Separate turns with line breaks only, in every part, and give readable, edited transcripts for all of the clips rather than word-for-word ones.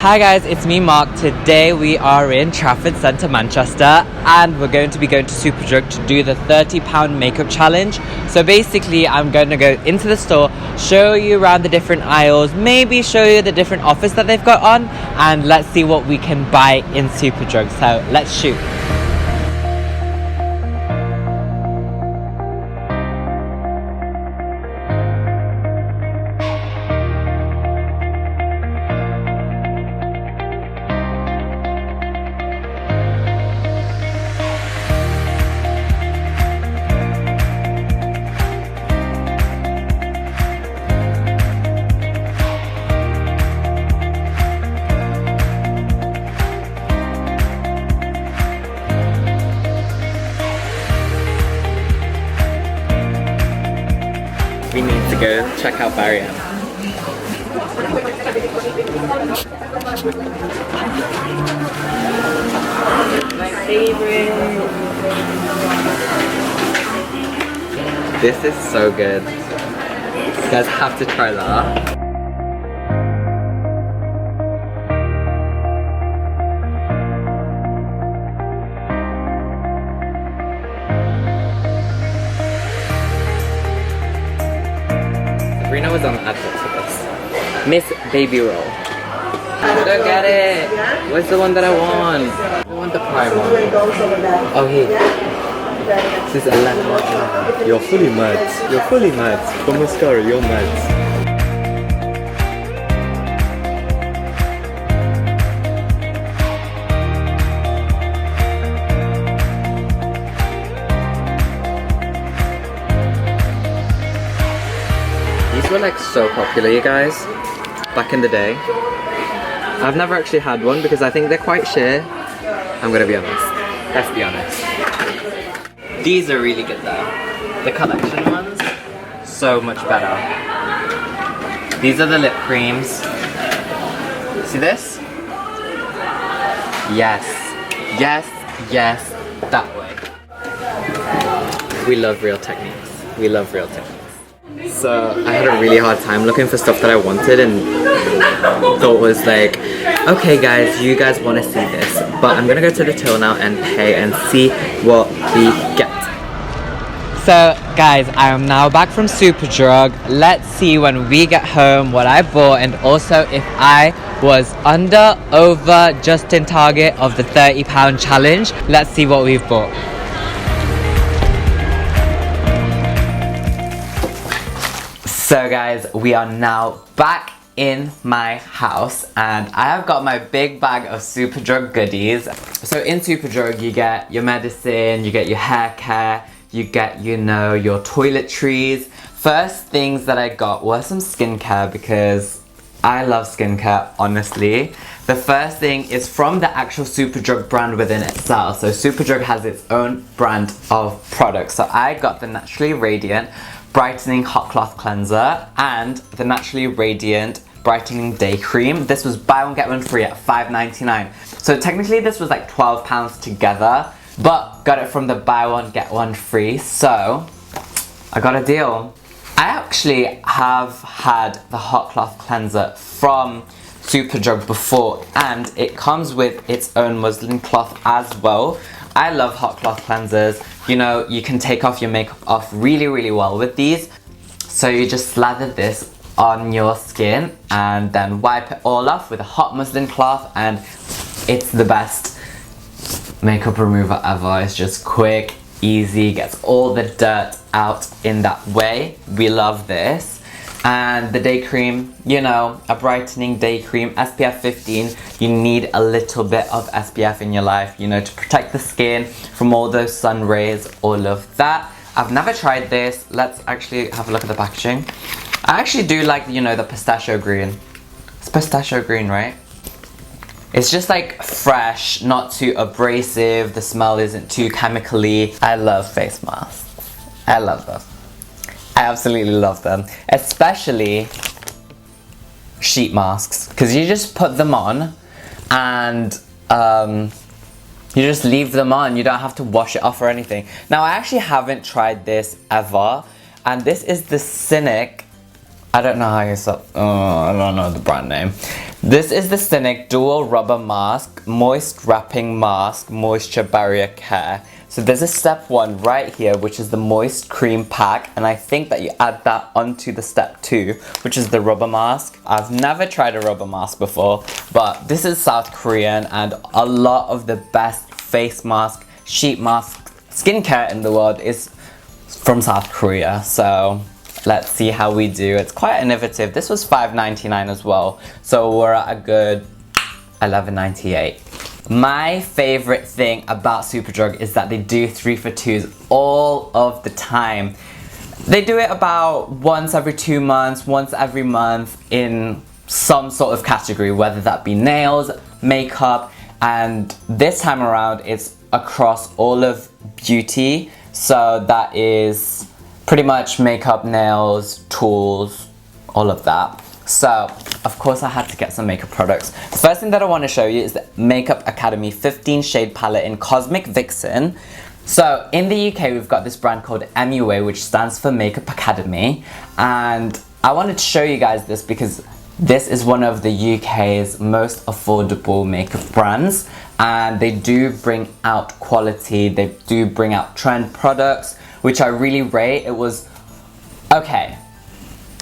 Hi guys, it's me Mark. Today we are in Trafford Centre, Manchester, and we're going to be going to Superdrug to do the £30 makeup challenge. So basically I'm going to go into the store, show you around the different aisles, maybe show you the different offers that they've got on, and let's see what we can buy in Superdrug. So let's shoot. We need to go check out Barry. My favorite. This is so good. You guys have to try that. Sabrina was on the advert for this. Miss Baby Roll. I don't get it. What's the one that I want? I want the prime one. Oh, here. This is 11.
You're fully mad. You're fully mad. For mascara, you're mad.
These were like so popular, you guys, back in the day. I've never actually had one because I think they're quite sheer. I'm gonna be honest. Let's be honest. These are really good though. The collection ones, so much better. These are the lip creams. See this? Yes. Yes, yes, that way. We love real techniques. We love real techniques. So I had a really hard time looking for stuff that I wanted and thought was like, okay guys, you guys want to see this, but I'm gonna go to the till now and pay and see what we get. So guys, I am now back from Superdrug. Let's see when we get home what I bought, and also if I was under, over, just in target of the £30 challenge. Let's see what we've bought. So guys, we are now back in my house and I have got my big bag of Superdrug goodies. So in Superdrug you get your medicine, you get your hair care, you get, you know, your toiletries. First things that I got were some skincare because I love skincare, honestly. The first thing is from the actual Superdrug brand within itself. So Superdrug has its own brand of products. So I got the Naturally Radiant Brightening Hot Cloth Cleanser and the Naturally Radiant Brightening Day Cream. This was buy one get one free at £5.99. So technically this was like £12 together, but got it from the buy one get one free, so I got a deal. I actually have had the Hot Cloth Cleanser from Superdrug before and it comes with its own muslin cloth as well. I love hot cloth cleansers. You know, you can take off your makeup off really, really well with these. So you just slather this on your skin and then wipe it all off with a hot muslin cloth, and it's the best makeup remover ever. It's just quick, easy, gets all the dirt out in that way. We love this. And the day cream, you know, a brightening day cream, SPF 15. You need a little bit of SPF in your life, you know, to protect the skin from all those sun rays, all of that. I've never tried this. Let's actually have a look at the packaging. I actually do like, you know, the pistachio green. It's pistachio green, right? It's just like fresh, not too abrasive. The smell isn't too chemically. I love face masks. I love them. I absolutely love them, especially sheet masks, because you just put them on and you just leave them on. You don't have to wash it off or anything. Now I actually haven't tried this ever, and this is the Cynic I don't know how you spell. I don't know the brand name. This is the Cynic Dual Rubber Mask, Moist Wrapping Mask, Moisture Barrier Care. So there's a step 1 right here, which is the Moist Cream Pack, and I think that you add that onto the step 2, which is the rubber mask. I've never tried a rubber mask before, but this is South Korean, and a lot of the best face mask, sheet mask, skincare in the world is from South Korea. So let's see how we do. It's quite innovative. This was $5.99 as well, so we're at a good $11.98. My favorite thing about Superdrug is that they do 3 for 2s all of the time. They do it about once every 2 months, once every month in some sort of category, whether that be nails, makeup, and this time around it's across all of beauty. So that is pretty much makeup, nails, tools, all of that. So, of course I had to get some makeup products. The first thing that I want to show you is the Makeup Academy 15 shade palette in Cosmic Vixen. So, in the UK we've got this brand called MUA, which stands for Makeup Academy. And I wanted to show you guys this because this is one of the UK's most affordable makeup brands. And they do bring out quality, they do bring out trend products, which I really rate. It was, okay.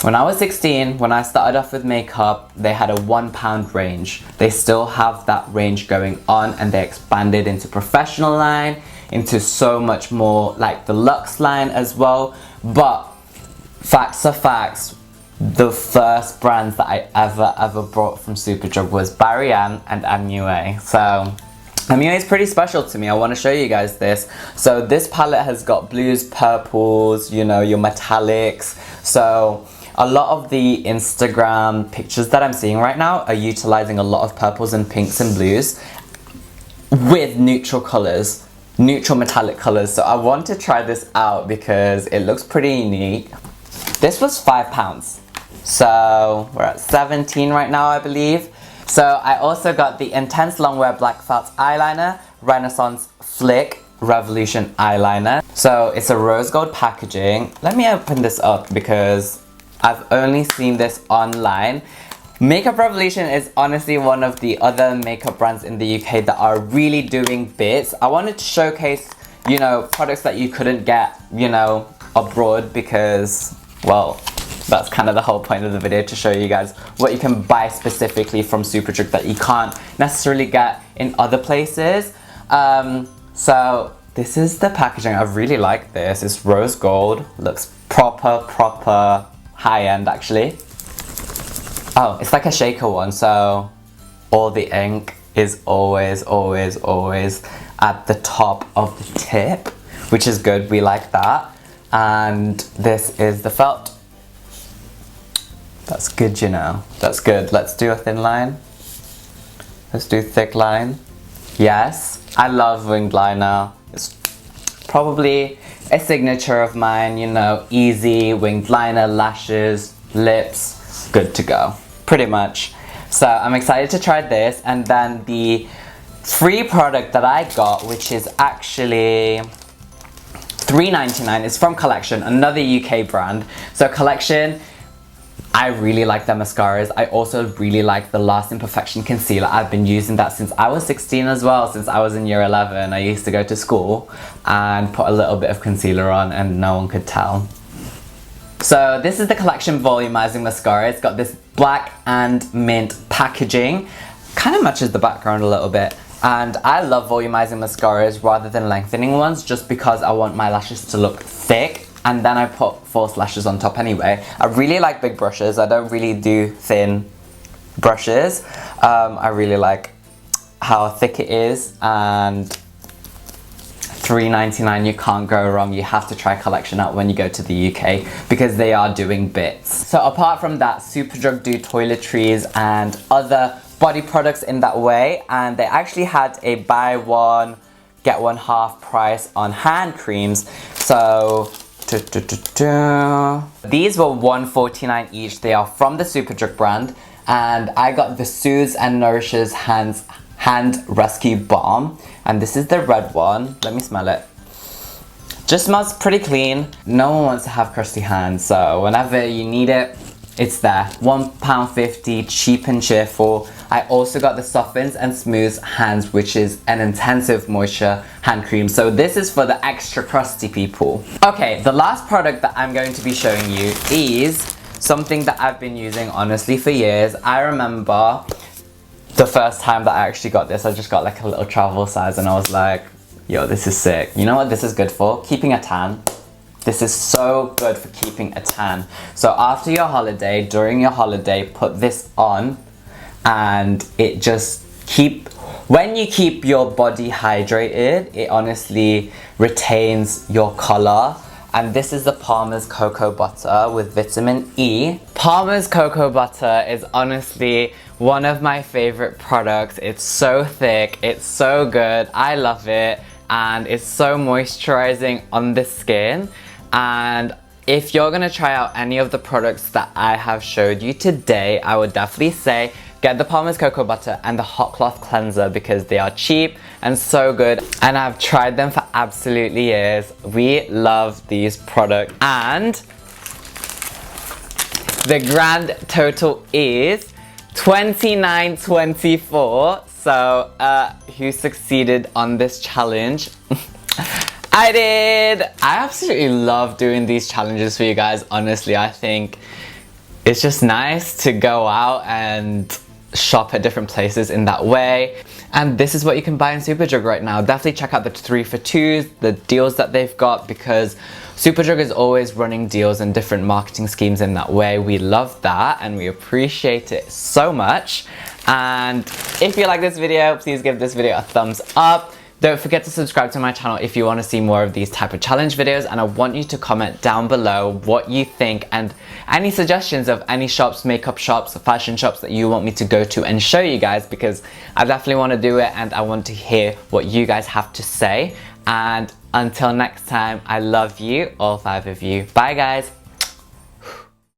When I was 16, when I started off with makeup, they had a £1 range. They still have that range going on, and they expanded into professional line, into so much more like the luxe line as well. But facts are facts, the first brands that I ever bought from Superdrug was Barry Ann and MUA. So MUA is pretty special to me. I want to show you guys this. So this palette has got blues, purples, you know, your metallics. So a lot of the Instagram pictures that I'm seeing right now are utilizing a lot of purples and pinks and blues with neutral colors, neutral metallic colors. So I want to try this out because it looks pretty unique. This was £5. So we're at 17 right now, I believe. So I also got the Intense Longwear Black Felt Eyeliner, Renaissance Flick Revolution Eyeliner. So it's a rose gold packaging. Let me open this up because I've only seen this online. Makeup Revolution is honestly one of the other makeup brands in the UK that are really doing bits. I wanted to showcase, you know, products that you couldn't get, you know, abroad because, well, that's kind of the whole point of the video, to show you guys what you can buy specifically from Superdrug that you can't necessarily get in other places. So this is the packaging. I really like this. It's rose gold, looks proper high-end actually. Oh, it's like a shaker one, so all the ink is always at the top of the tip, which is good. We like that. And this is the felt. That's good, you know. That's good. Let's do a thin line. Let's do thick line. Yes, I love winged liner. It's probably a signature of mine, you know, easy winged liner, lashes, lips, good to go, pretty much. So I'm excited to try this. And then the free product that I got, which is actually $3.99, is from Collection, another UK brand. So Collection, I really like their mascaras. I also really like the Lasting Perfection Concealer. I've been using that since I was 16 as well, since I was in year 11. I used to go to school and put a little bit of concealer on and no one could tell. So this is the Collection Volumizing Mascara. It's got this black and mint packaging. Kind of matches the background a little bit. And I love volumizing mascaras rather than lengthening ones, just because I want my lashes to look thick. And then I put false lashes on top anyway. I really like big brushes. I don't really do thin brushes. I really like how thick it is, and $3.99, you can't go wrong. You have to try Collection out when you go to the UK because they are doing bits. So apart from that, Superdrug do toiletries and other body products in that way, and they actually had a buy one get one half price on hand creams. So these were $1.49 each. They are from the Superdrug brand, and I got the Soothes and Nourishes Hand Rescue Balm, and this is the red one. Let me smell it. Just smells pretty clean. No one wants to have crusty hands, so whenever you need it, It's there. £1.50, cheap and cheerful. I also got the Softens and Smooths Hands, which is an intensive moisture hand cream. So this is for the extra crusty people. Okay, the last product that I'm going to be showing you is something that I've been using honestly for years. I remember the first time that I actually got this, I just got like a little travel size and I was like, yo, this is sick. You know what this is good for? Keeping a tan. This is so good for keeping a tan. So after your holiday, during your holiday, put this on and it just when you keep your body hydrated, it honestly retains your color. And this is the Palmer's Cocoa Butter with vitamin E. Palmer's Cocoa Butter is honestly one of my favorite products. It's so thick, it's so good, I love it, and it's so moisturizing on the skin. And if you're gonna try out any of the products that I have showed you today, I would definitely say get the Palmer's Cocoa Butter and the Hot Cloth Cleanser because they are cheap and so good. And I've tried them for absolutely years. We love these products. And the grand total is $29.24. So who succeeded on this challenge? I did! I absolutely love doing these challenges for you guys, honestly. I think it's just nice to go out and shop at different places in that way. And this is what you can buy in Superdrug right now. Definitely check out the 3 for 2s, the deals that they've got, because Superdrug is always running deals and different marketing schemes in that way. We love that and we appreciate it so much. And if you like this video, please give this video a thumbs up. Don't forget to subscribe to my channel if you want to see more of these type of challenge videos, and I want you to comment down below what you think and any suggestions of any shops, makeup shops, fashion shops that you want me to go to and show you guys, because I definitely want to do it and I want to hear what you guys have to say. And until next time, I love you, all 5 of you. Bye guys.